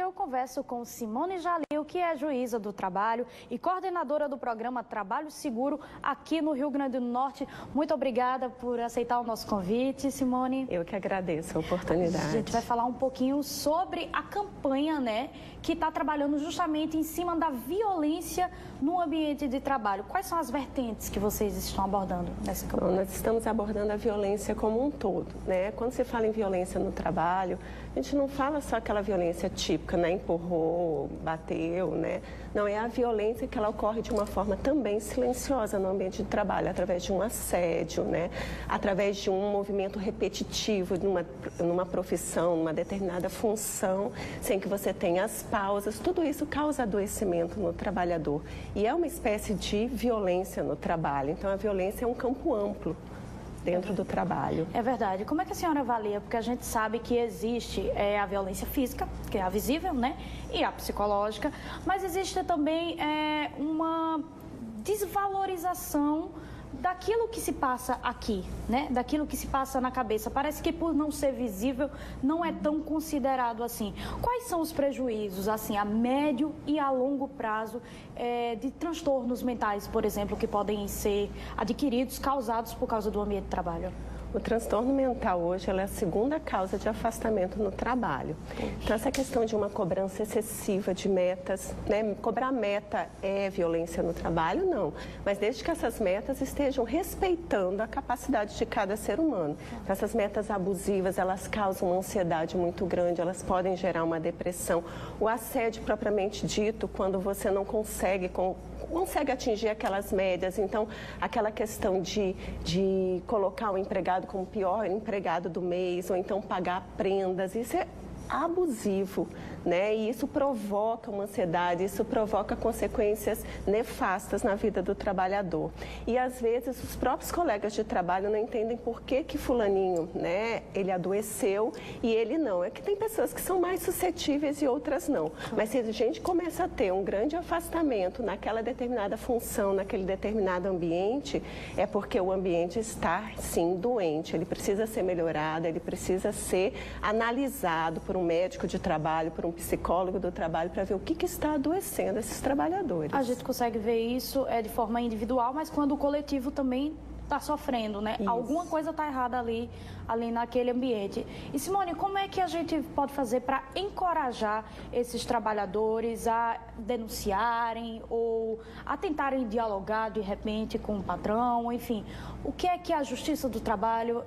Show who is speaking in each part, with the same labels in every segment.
Speaker 1: eu converso com Simone Jalil, que é juíza do trabalho e coordenadora do programa Trabalho Seguro aqui no Rio Grande do Norte. Muito obrigada por aceitar o nosso convite, Simone.
Speaker 2: Eu que agradeço a oportunidade.
Speaker 1: A gente vai falar um pouquinho sobre a campanha, que está trabalhando justamente em cima da violência no ambiente de trabalho. Quais são as vertentes que vocês estão abordando nessa campanha?
Speaker 2: Bom, nós estamos abordando a violência como um todo, Quando se fala em violência no trabalho, a gente não fala só aquela violência típica, empurrou, bateu, Não, é a violência que ela ocorre de uma forma também silenciosa no ambiente de trabalho, através de um assédio, Através de um movimento repetitivo numa profissão, numa determinada função, sem que você tenha as pausas. Tudo isso causa adoecimento no trabalhador e é uma espécie de violência no trabalho. Então, a violência é um campo amplo dentro do trabalho.
Speaker 1: É verdade. Como é que a senhora avalia? Porque a gente sabe que existe a violência física, que é a visível, e a psicológica, mas existe também uma desvalorização daquilo que se passa aqui, daquilo que se passa na cabeça. Parece que por não ser visível, não é tão considerado assim. Quais são os prejuízos, assim, a médio e a longo prazo de transtornos mentais, por exemplo, que podem ser adquiridos, causados por causa do ambiente de trabalho?
Speaker 2: O transtorno mental hoje é a segunda causa de afastamento no trabalho. Então, essa questão de uma cobrança excessiva de metas, Cobrar meta é violência no trabalho? Não. Mas desde que essas metas estejam respeitando a capacidade de cada ser humano. Então, essas metas abusivas, elas causam uma ansiedade muito grande, elas podem gerar uma depressão. O assédio propriamente dito, quando você não consegue atingir aquelas médias, então aquela questão de colocar o empregado como o pior empregado do mês, ou então pagar prendas, isso é abusivo, E isso provoca uma ansiedade, isso provoca consequências nefastas na vida do trabalhador. E às vezes os próprios colegas de trabalho não entendem por que fulaninho, ele adoeceu e ele não. É que tem pessoas que são mais suscetíveis e outras não. Mas se a gente começa a ter um grande afastamento naquela determinada função, naquele determinado ambiente, é porque o ambiente está, sim, doente. Ele precisa ser melhorado, ele precisa ser analisado por um médico de trabalho, por um psicólogo do trabalho, para ver o que está adoecendo esses trabalhadores. A
Speaker 1: gente consegue ver isso de forma individual, mas quando o coletivo também está sofrendo, Alguma coisa está errada ali naquele ambiente. E, Simone, como é que a gente pode fazer para encorajar esses trabalhadores a denunciarem ou a tentarem dialogar, de repente, com o patrão, enfim? O que é que a Justiça do Trabalho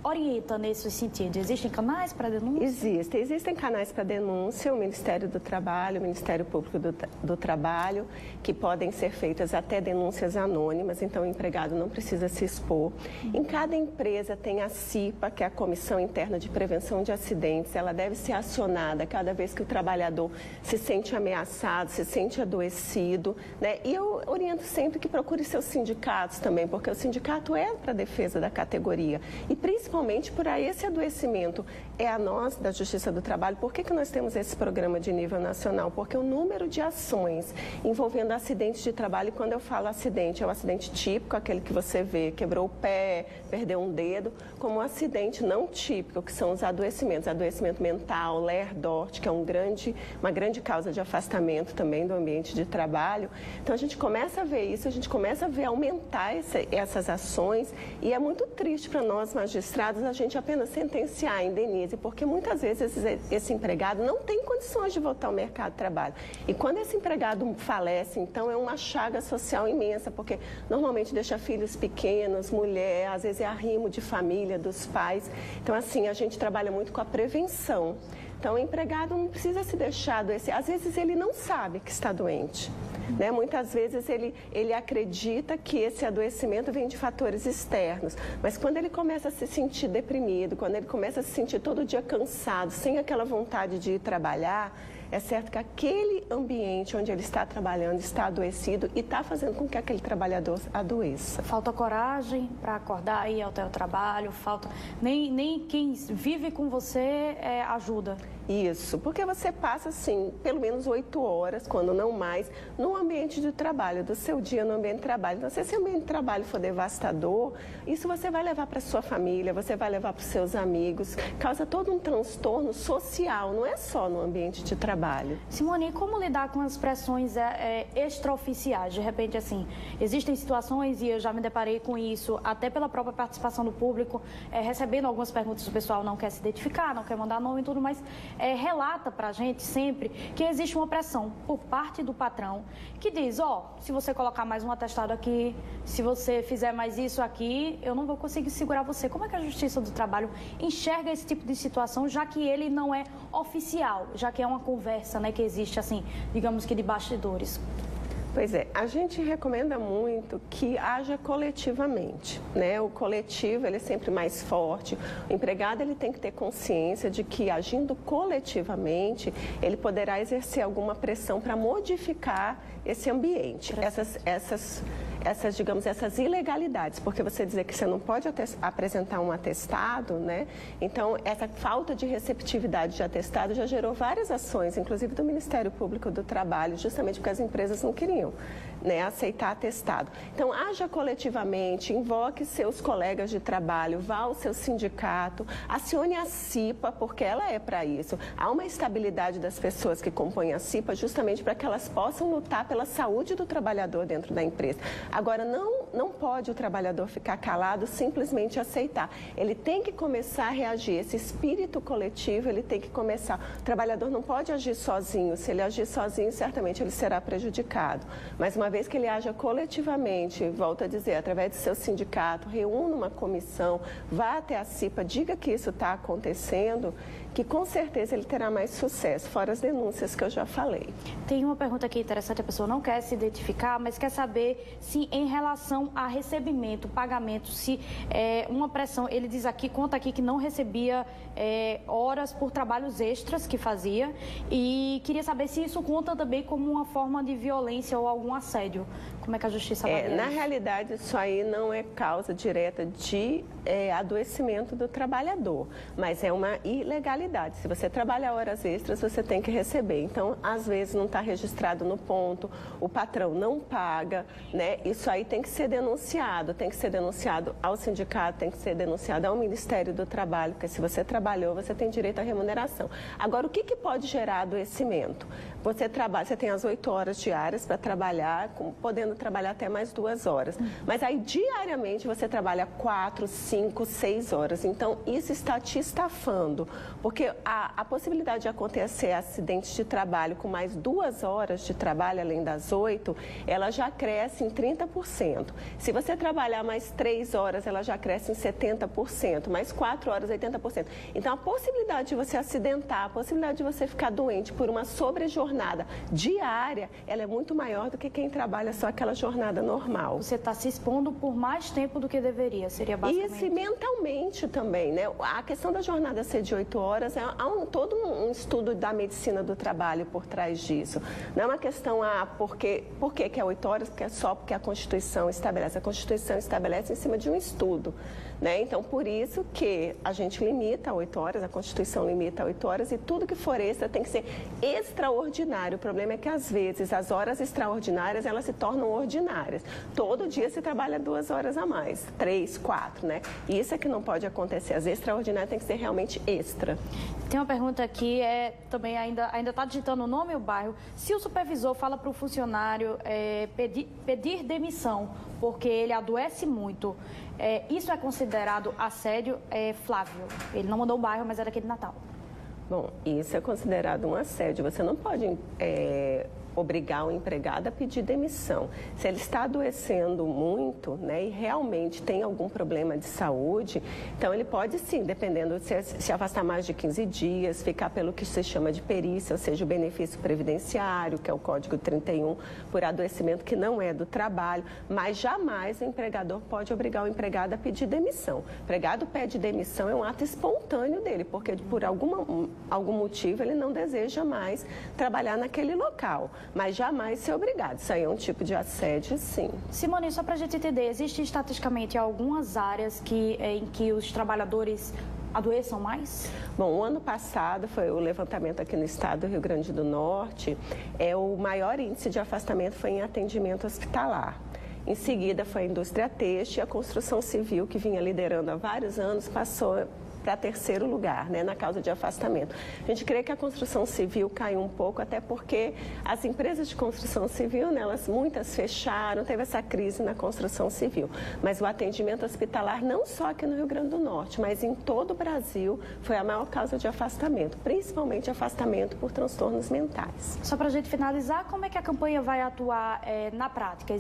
Speaker 1: orienta nesse sentido? Existem canais para denúncia?
Speaker 2: Existem canais para denúncia, o Ministério do Trabalho, o Ministério Público do Trabalho, que podem ser feitas até denúncias anônimas, então o empregado não precisa se expor. Em cada empresa tem a CIPA, que é a Comissão Interna de Prevenção de Acidentes, ela deve ser acionada cada vez que o trabalhador se sente ameaçado, se sente adoecido, E eu oriento sempre que procure seus sindicatos também, porque o sindicato é para a defesa da categoria e principalmente por aí esse adoecimento é a nós da Justiça do Trabalho. Por que nós temos esse programa de nível nacional? Porque o número de ações envolvendo acidentes de trabalho, e quando eu falo acidente, é o acidente típico, aquele que você vê, quebrou o pé, perdeu um dedo, como o acidente não típico, que são os adoecimentos, adoecimento mental, Ler-Dort, que é uma grande causa de afastamento também do ambiente de trabalho. Então a gente começa a ver isso, a gente começa a ver aumentar essas ações e é muito triste para nós, magistrados, a gente apenas sentenciar, indenize, porque muitas vezes esse empregado não tem condições de voltar ao mercado de trabalho. E quando esse empregado falece, então é uma chaga social imensa, porque normalmente deixa filhos pequenos, mulher, às vezes é arrimo de família, dos pais. Então, assim, a gente trabalha muito com a prevenção. Então, o empregado não precisa se deixar adoecer. Às vezes, ele não sabe que está doente. Muitas vezes, ele acredita que esse adoecimento vem de fatores externos. Mas quando ele começa a se sentir deprimido, quando ele começa a se sentir todo dia cansado, sem aquela vontade de ir trabalhar, é certo que aquele ambiente onde ele está trabalhando está adoecido e está fazendo com que aquele trabalhador adoeça.
Speaker 1: Falta coragem para acordar e ir ao teu trabalho, nem quem vive com você ajuda.
Speaker 2: Isso, porque você passa, assim, pelo menos 8 horas, quando não mais, no ambiente de trabalho, do seu dia no ambiente de trabalho. Então, se esse ambiente de trabalho for devastador, isso você vai levar para sua família, você vai levar para os seus amigos, causa todo um transtorno social, não é só no ambiente de trabalho.
Speaker 1: Simone, como lidar com as pressões extraoficiais? De repente, assim, existem situações, e eu já me deparei com isso, até pela própria participação do público, recebendo algumas perguntas, o pessoal não quer se identificar, não quer mandar nome e tudo, mas relata pra gente sempre que existe uma pressão por parte do patrão que diz, se você colocar mais um atestado aqui, se você fizer mais isso aqui, eu não vou conseguir segurar você. Como é que a Justiça do Trabalho enxerga esse tipo de situação, já que ele não é oficial, já que é uma conversa, né, que existe, assim, digamos que de bastidores?
Speaker 2: Pois é, a gente recomenda muito que haja coletivamente, né? O coletivo, ele é sempre mais forte. O empregado, ele tem que ter consciência de que, agindo coletivamente, ele poderá exercer alguma pressão para modificar esse ambiente, essas ilegalidades, porque você dizer que você não pode apresentar um atestado, né? Então, essa falta de receptividade de atestado já gerou várias ações, inclusive do Ministério Público do Trabalho, justamente porque as empresas não queriam, né, aceitar atestado. Então, haja coletivamente, invoque seus colegas de trabalho, vá ao seu sindicato, acione a CIPA, porque ela é para isso. Há uma estabilidade das pessoas que compõem a CIPA justamente para que elas possam lutar pela saúde do trabalhador dentro da empresa. Agora, não pode o trabalhador ficar calado, simplesmente aceitar. Ele tem que começar a reagir. Esse espírito coletivo, ele tem que começar. O trabalhador não pode agir sozinho. Se ele agir sozinho, certamente ele será prejudicado. Mas uma vez que ele haja coletivamente, volto a dizer, através do seu sindicato, reúna uma comissão, vá até a CIPA, diga que isso está acontecendo, que com certeza ele terá mais sucesso, fora as denúncias que eu já falei.
Speaker 1: Tem uma pergunta aqui interessante, a pessoa não quer se identificar, mas quer saber se em relação a recebimento, pagamento, se uma pressão, ele diz aqui, conta aqui que não recebia horas por trabalhos extras que fazia e queria saber se isso conta também como uma forma de violência ou algum assédio. Como é que a Justiça avalia
Speaker 2: Na
Speaker 1: isso?
Speaker 2: realidade, isso aí não é causa direta de adoecimento do trabalhador, mas é uma ilegalidade. Se você trabalha horas extras, você tem que receber. Então, às vezes, não está registrado no ponto, o patrão não paga, né? Isso aí tem que ser denunciado ao sindicato, tem que ser denunciado ao Ministério do Trabalho, porque se você trabalhou, você tem direito à remuneração. Agora, o que pode gerar adoecimento? Você tem as 8 horas diárias para trabalhar, podendo trabalhar até mais 2 horas. Mas aí, diariamente, você trabalha 4, 5, 6 horas. Então, isso está te estafando, porque a possibilidade de acontecer acidentes de trabalho com mais 2 horas de trabalho, além das 8, ela já cresce em 30%. Se você trabalhar mais 3 horas, ela já cresce em 70%, mais 4 horas, 80%. Então, a possibilidade de você acidentar, a possibilidade de você ficar doente por uma sobrejornada diária, ela é muito maior do que quem trabalha só aquela jornada normal.
Speaker 1: Você está se expondo por mais tempo do que deveria, seria basicamente...
Speaker 2: Isso, e mentalmente também, né? A questão da jornada ser de 8 horas, há todo um estudo da medicina do trabalho por trás disso. Não é uma questão, por que é 8 horas? Porque a Constituição estabelece. A Constituição estabelece em cima de um estudo, né? Então, por isso que a gente limita a 8 horas, a Constituição limita a 8 horas, e tudo que for extra tem que ser extraordinário. O problema é que, às vezes, as horas extraordinárias, elas se tornam ordinárias. Todo dia se trabalha 2 horas a mais, 3, 4, né? E isso é que não pode acontecer. As extraordinárias tem que ser realmente extra.
Speaker 1: Tem uma pergunta aqui, também ainda está digitando o nome e o bairro. Se o supervisor fala para o funcionário pedir demissão porque ele adoece muito, isso é considerado assédio? Flávio, ele não mandou o bairro, mas era aqui de Natal.
Speaker 2: Bom, isso é considerado um assédio. Você não pode obrigar o empregado a pedir demissão. Se ele está adoecendo muito, né, e realmente tem algum problema de saúde, então ele pode sim, dependendo, se afastar mais de 15 dias, ficar pelo que se chama de perícia, ou seja, o benefício previdenciário, que é o Código 31, por adoecimento que não é do trabalho, mas jamais o empregador pode obrigar o empregado a pedir demissão. O empregado pede demissão, é um ato espontâneo dele, porque por algum motivo ele não deseja mais trabalhar naquele local. Mas jamais ser obrigado. Isso aí é um tipo de assédio, sim.
Speaker 1: Simone, só para a gente entender, existe estatisticamente algumas áreas em que os trabalhadores adoeçam mais?
Speaker 2: Bom, o ano passado foi o levantamento aqui no estado do Rio Grande do Norte, o maior índice de afastamento foi em atendimento hospitalar. Em seguida foi a indústria têxtil e a construção civil, que vinha liderando há vários anos, passou para terceiro lugar, né, na causa de afastamento. A gente crê que a construção civil caiu um pouco, até porque as empresas de construção civil, né, muitas fecharam, teve essa crise na construção civil. Mas o atendimento hospitalar, não só aqui no Rio Grande do Norte, mas em todo o Brasil, foi a maior causa de afastamento, principalmente afastamento por transtornos mentais.
Speaker 1: Só para a gente finalizar, como é que a campanha vai atuar na prática?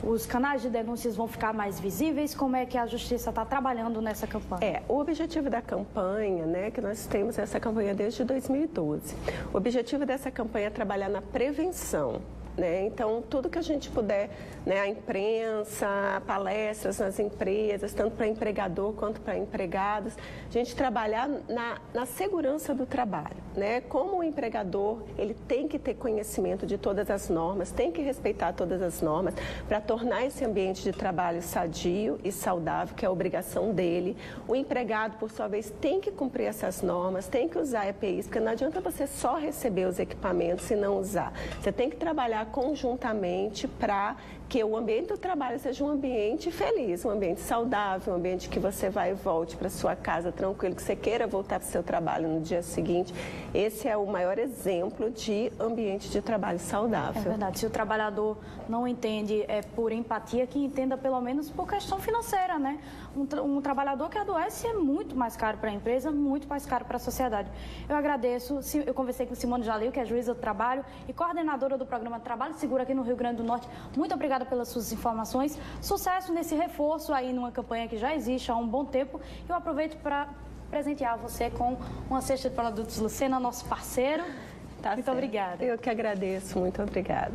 Speaker 1: Os canais de denúncias vão ficar mais visíveis? Como é que a Justiça está trabalhando nessa campanha?
Speaker 2: O objetivo da campanha, né, que nós temos essa campanha desde 2012. O objetivo dessa campanha é trabalhar na prevenção. Então, tudo que a gente puder, né, a imprensa, palestras nas empresas, tanto para empregador quanto para empregados, a gente trabalhar na segurança do trabalho. Né? Como o empregador, ele tem que ter conhecimento de todas as normas, tem que respeitar todas as normas para tornar esse ambiente de trabalho sadio e saudável, que é a obrigação dele. O empregado, por sua vez, tem que cumprir essas normas, tem que usar EPIs, porque não adianta você só receber os equipamentos e não usar. Você tem que trabalhar conjuntamente para que o ambiente do trabalho seja um ambiente feliz, um ambiente saudável, um ambiente que você vai e volte para sua casa tranquilo, que você queira voltar para o seu trabalho no dia seguinte. Esse é o maior exemplo de ambiente de trabalho saudável.
Speaker 1: É verdade. Se o trabalhador não entende por empatia, que entenda pelo menos por questão financeira, né? Um trabalhador que adoece é muito mais caro para a empresa, muito mais caro para a sociedade. Eu agradeço. Eu conversei com Simone Jalil, que é juíza do trabalho e coordenadora do programa Trabalho Seguro aqui no Rio Grande do Norte. Muito obrigada pelas suas informações. Sucesso nesse reforço aí numa campanha que já existe há um bom tempo. Eu aproveito para presentear você com uma cesta de produtos Lucena, nosso parceiro. Muito obrigada.
Speaker 2: Eu que agradeço. Muito obrigada.